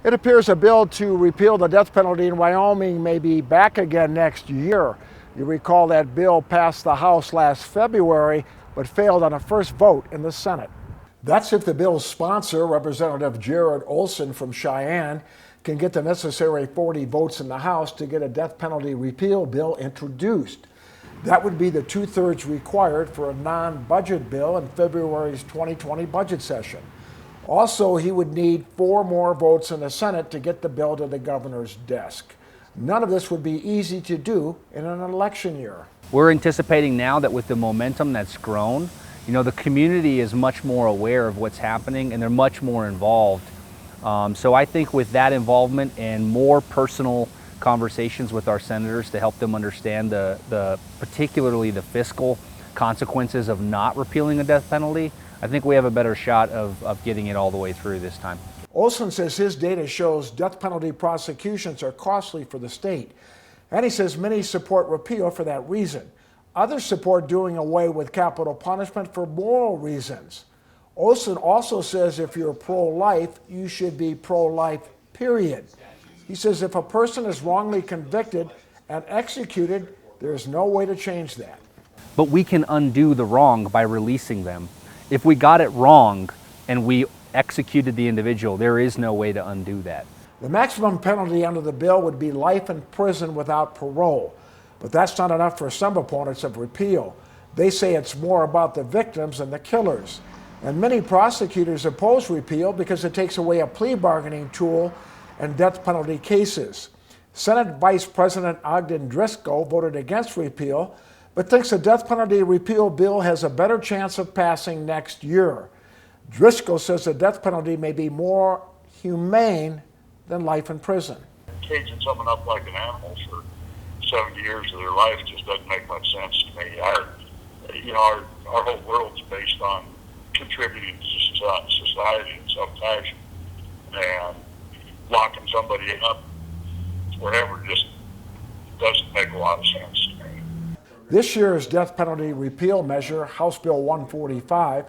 It appears a bill to repeal the death penalty in Wyoming may be back again next year. You recall that bill passed the House last February, but failed on a first vote in the Senate. That's if the bill's sponsor, Representative Olsen from Cheyenne, can get the necessary 40 votes in the House to get a death penalty repeal bill introduced. That would be the 2/3 required for a non-budget bill in February's 2020 budget session. Also, he would need 4 more votes in the Senate to get the bill to the governor's desk. None of this would be easy to do in an election year. We're anticipating now that with the momentum that's grown, the community is much more aware of what's happening and they're much more involved. So I think with that involvement and more personal conversations with our senators to help them understand particularly the fiscal consequences of not repealing a death penalty, I think we have a better shot of getting it all the way through this time. Olsen says his data shows death penalty prosecutions are costly for the state. And he says many support repeal for that reason. Others support doing away with capital punishment for moral reasons. Olsen also says if you're pro-life, you should be pro-life, period. He says if a person is wrongly convicted and executed, there's no way to change that. But we can undo the wrong by releasing them. If we got it wrong and we executed the individual, there is no way to undo that. The maximum penalty under the bill would be life in prison without parole. But that's not enough for some opponents of repeal. They say it's more about the victims than the killers. And many prosecutors oppose repeal because it takes away a plea bargaining tool in death penalty cases. Senate Vice President Ogden Driscoll voted against repeal, but thinks the death penalty repeal bill has a better chance of passing next year. Driscoll says the death penalty may be more humane than life in prison. Caging someone up like an animal for 70 years of their life just doesn't make much sense to me. Our whole world's based on contributing to society in some fashion, and locking somebody up forever just doesn't make a lot of sense to me. This year's death penalty repeal measure, House Bill 145,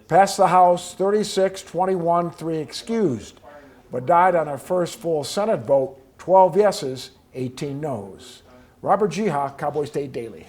passed the House 36-21, 3 excused, but died on a first full Senate vote, 12 yeses, 18 noes. Robert Jiha, Cowboy State Daily.